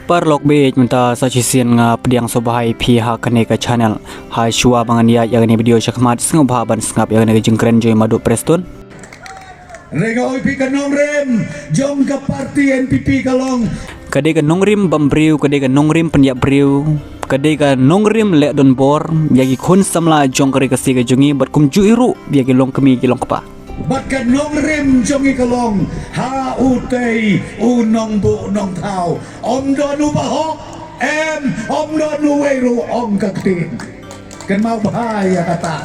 Parlok bej minta sacisian nga pediang sobahai pihak kaneka channel. Hai shua bangan ya yang ni video syakmat sengop haban sengap yang ni jengkeren joy madu Preston. Regoy pi kanong rem jom ke parti NPP kalong. Kadai ka nongrim bambriu, kadai ka nongrim penyak briu, kadai ka nongrim lek don bor, yagi kun samla jong kare ka siga jongi bat kum juiru yagi long kemi kilong kapa. Bat kanong rem jongi kalong ha utei unong bu nong tau om donu bahok om donu weru om kaktin kan mau bahaya kata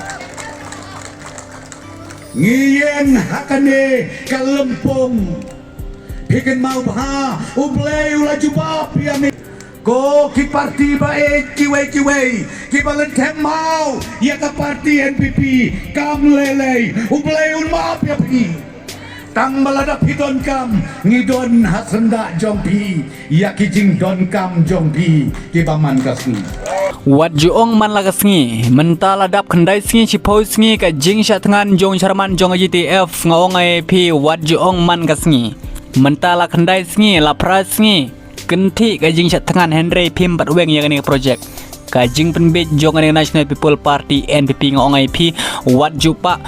ngiyeng hakane kalempong hikan mau bah ublay ulaju bab yami ko ki parti bae kiwe ki balen tem mau ya ka parti NPP kam lele ublay un maap ya pi tang balada pidon kam ngidon hasenda jongpi ya ki jing don kam jongpi ki baman kasni Wat juong man lagas ngi mentala dap kendai sngi chipos ngi ka jing sha tangan jong charman jong GTF ngaong ai pi wat juong man kas ngi mentala kendai sngi la pras ngi kenti ka jing sha tangan Henry Pim bat weng yang ni project ka jing penbit jong ni National People Party NPP ngaong ai pi wat jupa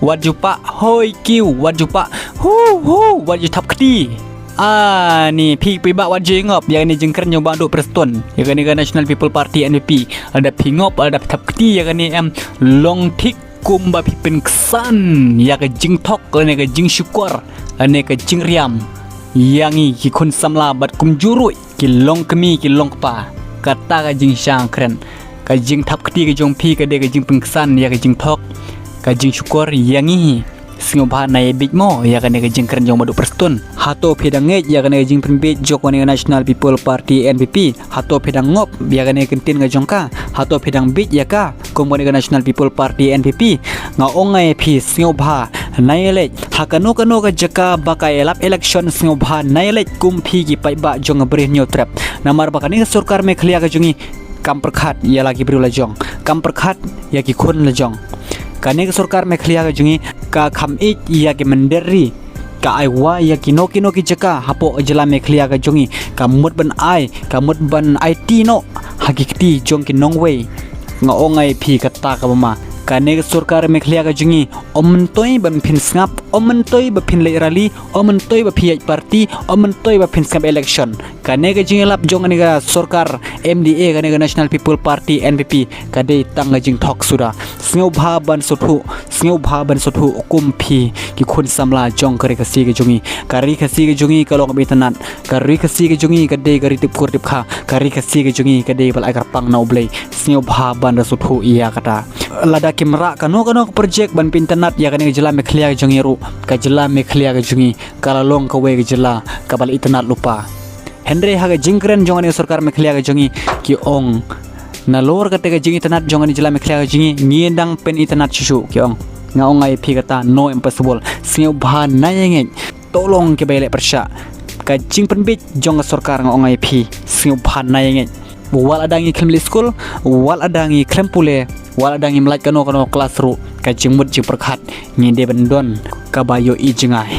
wat jupa hoi kiu wat jupa wat ju tap kdi ni pi bak wajib ngop yang ni jengkeren yang bandu Preston yang ni National People Party NPP ada pingop ada tap keti yang ni long tik kumba pipin kesan yang ke jing tok ni ke jing syukur ni ke jing riam yang ni ki kun samla bat kum juru ki long kemi ki long pa kata ke jing syang keren ke jing tap keti ke jong pi ke de ke jing pengkesan yang ke jing tok ke jing syukur yang ni Singobha nai big mo ya kan jing keren jong madu Preston hato pedang ngej ya kan jing penbit jok wani National People Party NPP hato pedang ngop ya kan kentin ngajongka hato pedang bit ya ka komuni National People Party NPP ngaongai pi Singobha nai le hakano kano ka jaka bakai elap election Singobha nai le kumpi ki pai ba jong beri new trap namar bakani sarkar me khlia ka jongi kam perkhat ya lagi beri lajong kam perkhat ya ki khun lajong kane ke sarkar me khlia ka jungi ka kham it ya ke menderi ka aiwa ya ki noki jaka hapo jela me khlia ka jungi ka mut ban IT no hakikti jong ki nongwei nga ongai phi kata ka mama kane ke sarkar me khlia ka jungi omntoi ban phin snap omntoi ba phin le rally omntoi ba phi party omntoi ba phin snap election kane ke jingi lap jong ani ka sarkar MDA kane ke National People Party NPP kade tang jing thok suda Singobha ban sothu kumpi ki khun samla jong kare kasi ke jungi kari kasi ke jungi kalong bitanan kari kasi ke jungi kade kari tip kur tip kha kari kasi ke jungi kade bal agar pang na oblei Singobha ban sothu iya kata lada kimra kano project ban pintanat ya kan jela me khlia ke jungi ru ka jela me khlia ke jungi kala long ka we ke jela ka bal itanat lupa Henry haga jingkren jong ani sarkar me khlia ke jungi ki ong na lor kate ka jingi tanat jong ani jela me khlia ke jungi ngiendang pen itanat susu ki ong ngaong ai pi kata no impossible Singobha nayenge tolong ke baile persya ka jing penbit jong sarkar ngaong ai pi Singobha nayenge wal adangi klemli school wal adangi klempule wal adangi melaj kano kelas ru ka jingmut jing perkhat nginde bendon ka bayo i jingai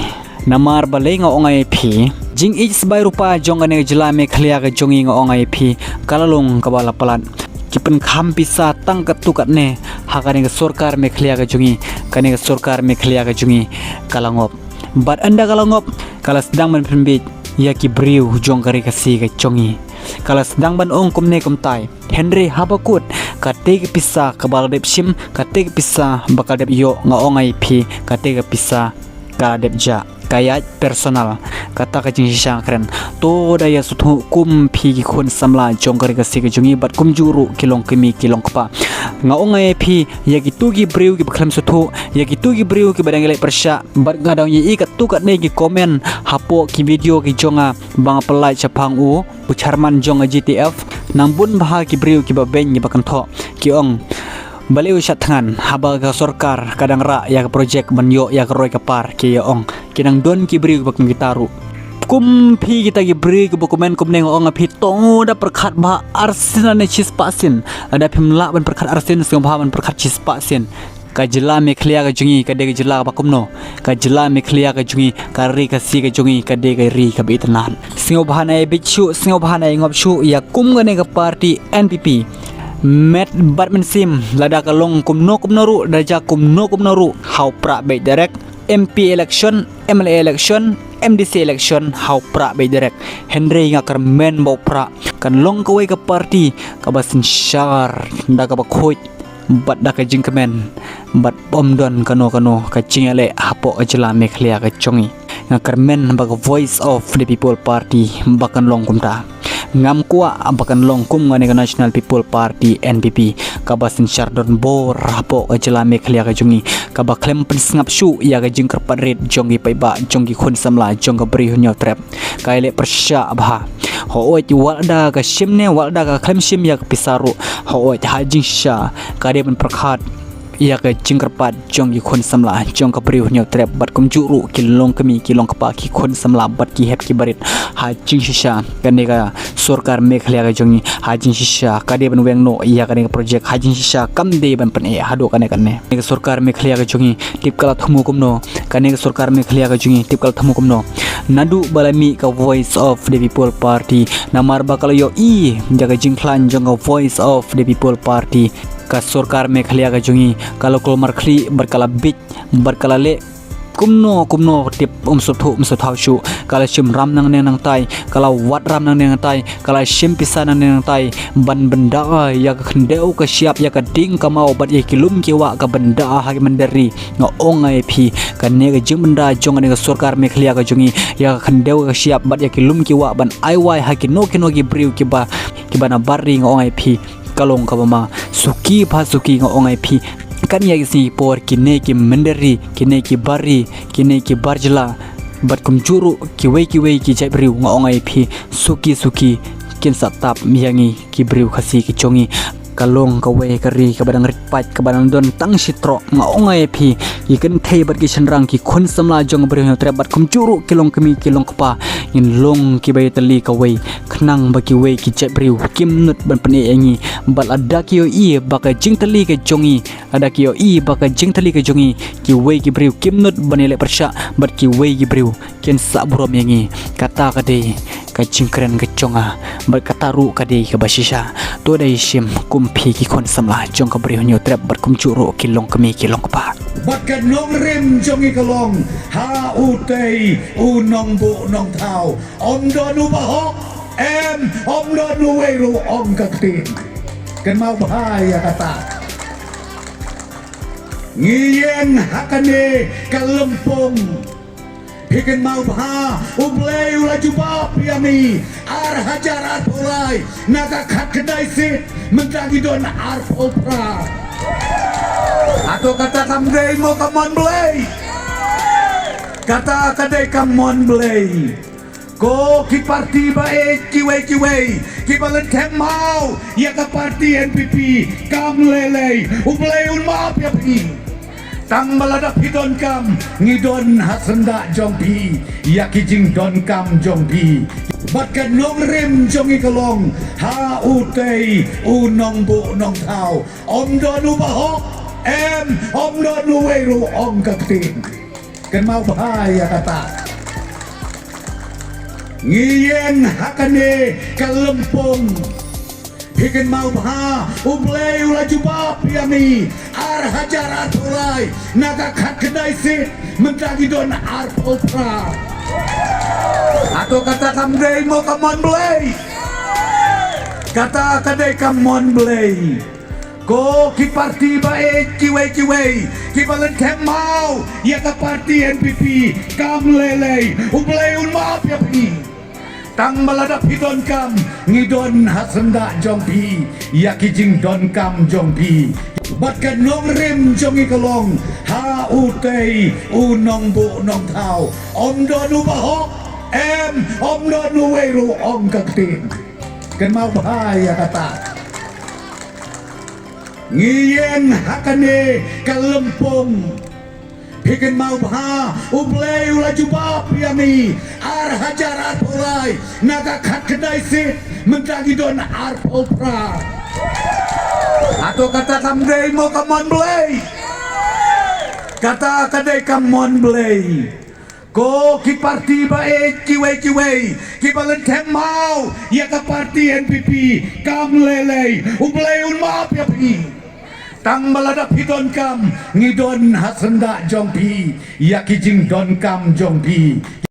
namar balai ngaong ai pi jing i sebai rupa jong ane jela me khlia ka jongi ngaong ai pi kalalung ka bala palan kipen kham pisa tang katukat ne hakane ke sarkar me khlia ka jongi kane ke sarkar me khlia ka jongi kalangop bat anda kalangop kala sedang men penbit ya ki briu jong kare kasi ka jongi kala sedang ban ong kumne kumtai Henry habakut kate ke pisa ka baldep sim kate ke pisa bakal dep yo ngaong ai pi kate ke pisa ka dep ja kaya personal kata ka jing sha kren to daya suthu kumpi ki khun samla jong kare ka sig jungi bat kum juru kilong kemi kilong kpa ngaong ai phi yagi tugi briu ki bakhlam suthu yagi tugi briu ki badang le persya bat ngadang yi ka tu kat ne ki komen hapo ki video ki jonga bang pelai chapang u charman jong GTF nambun bah ki briu ki babeng ni bakan tho ki ong baliu syatngan haba ka sarkar kadang ra ya ka project banyo ya ka roy kapar ki ong kinang don ki bri ka gitaru kumpi kita ki bri ka dokumen kumne ong api tong da perkhat ba arsin ne chis pasin ada pimla ban perkhat arsin Singobha ban perkhat chis pasin ka jela me khlia ka jungi ka de ka jela ba kumno ka jela me khlia ka jungi ka ri ka si ka jungi ka de ka ri ka be tanan singo bhana e bichu singo bhana e ngop chu ya kum ga ne ka party NPP met batman sim lada ka long kumno ru daja kumno ru hau pra be direct MP election MLA election MDC election hau pra be direct Henry nga karmen bau pra kan long ka we ka party ka basin shar da ka ba khoi bat da ka jing kamen bat bom don kano ka chingale hapo ajla me khlia ka chongi nga karmen ba voice of the people party bakan long kumta ngam kwa abakan long kum ngane ka National People Party NPP ka basin shardon bor hapo ajla me khlia ka jungi ka ba klem pen ngap shu ya ka jing kar paret jongi pai ba jongi khun samla jong ka bri hunyo trap ka ile persha abha ho oi ti walda ka shimne walda ka klem shim ya ka pisaru ho oi ha jing sha ka de pen prakhat ia ka jingkerpat jong ki khon samla jong ka priu nyau trap bat kum juru kilong kami kilong kapa ki khon samla bat ki hep ki barit ha jing shisha kane ka sarkar mekhlia ka jongi ha jing shisha ka de ban weng no ia ka ne project ha jing shisha kam de ban pen e hado kane ka sarkar mekhlia ka jongi tip kala thumu kum no kane ka sarkar mekhlia ka jongi tip kala thumu kum no nadu balami ka voice of the people party namar bakal yo I jaga jingklan jong ka voice of the people party ka sarkar mekhlia ka jungi kalau kolmar khli berkala big berkala le kumno tip umsuthu shu kala shim ram nang tai kala wat ram nang tai kala shim pisan nang tai ban benda ya ka khendeu ka siap ya ka ding ka mau bat ye kilum ki wa ka benda ha ki mandari ngo ongai phi ka ne ka jing benda jong ne ka sarkar mekhlia ka jungi ya ka khendeu ka siap bat ya kilum ki wa ban ai wai ha ki no ki briu ki ba na barri ngo ongai phi kalong ka bama suki phasuki ngo ongai phi kan ya si por kine ki mandari kine ki bari kine ki barjla bat kum juru ki wei ki jai briu ngo ongai phi suki kin satap miyangi ki briu khasi ki chongi kalong ka we ka ri ka badang ritpat ka badang don tang sitro nga ongai phi ikan thei bat ki chanrang ki khon samla jong bre no tre bat kum churu kilong kami kilong kapa in long ki bay tali ka we khnang ba ki we ki chat briu kim nut ban pane angi bal ada ki yo I ba ka jing tali ka jongi ada ki yo I ba ka jing tali ka jongi ki we ki briu kim nut banele persha bat ki we ki briu ken sa burom yangi kata ka de ka jingkren ka chonga bat kata ru ka de ka basisha to dai shim kum phi ki khon samla jong ka briu nyo trap bat kum churu kilong kami kilong kapa bat kan nong rim jongi kalong ha u tei u nong bu nong thao om don u ba hok em om don u we ru om ka tin kan mau bahaya kata ngiyeng hakane kalempong Hikin mau baha ublay ulaju bab yami ar hajar ar pulai naga kat kedai sit mentagi don ar popra atau kata kamdei mau kamon blay kata kadai kamon blay ko ki parti bae kiwe ki balen kem mau ya ka parti NPP kam lele ublay un maaf ya pi tang balada pidon kam ngidon hasenda jongpi ya kijing don kam jongpi bat kan nong rim jongi kalong ha u tei u nong bu nong thao om don u bahok em om don u we ru om ka tin kan mau bahaya kata ngiyeng hakane kalempong Hikin mau baha ublay ulaju bab yami ar hajar ar pulai naga kat kedai sit mentagi don ar popra atau kata kamdei mau kamon blay kata kadai kamon blay ko ki parti bae kiwe ki balen kem mau ya ka parti NPP kam lele ublay un maaf ya pi tang balada pidon kam ngidon hasenda jongpi ya kijing don kam jongpi bat kan nong rim jongi kalong ha u tei u nong bu nong thao om don u bahok em om don u we ru om ka tin kan mau bahaya kata ngiyeng hakane kalempong Hikin mau baha ublay ulaju bab yami ar hajar ar pulai naga kat kedai sit mentagi don ar popra atau kata kamdei mau kamon blay kata kadai kamon blay ko ki parti ba kiwei ki balan tem mau ya ka parti NPP kam lelei ublay un maap ya pi tang maladap hidon kam ngidon hasenda jongpi ya kijing don kam jongpi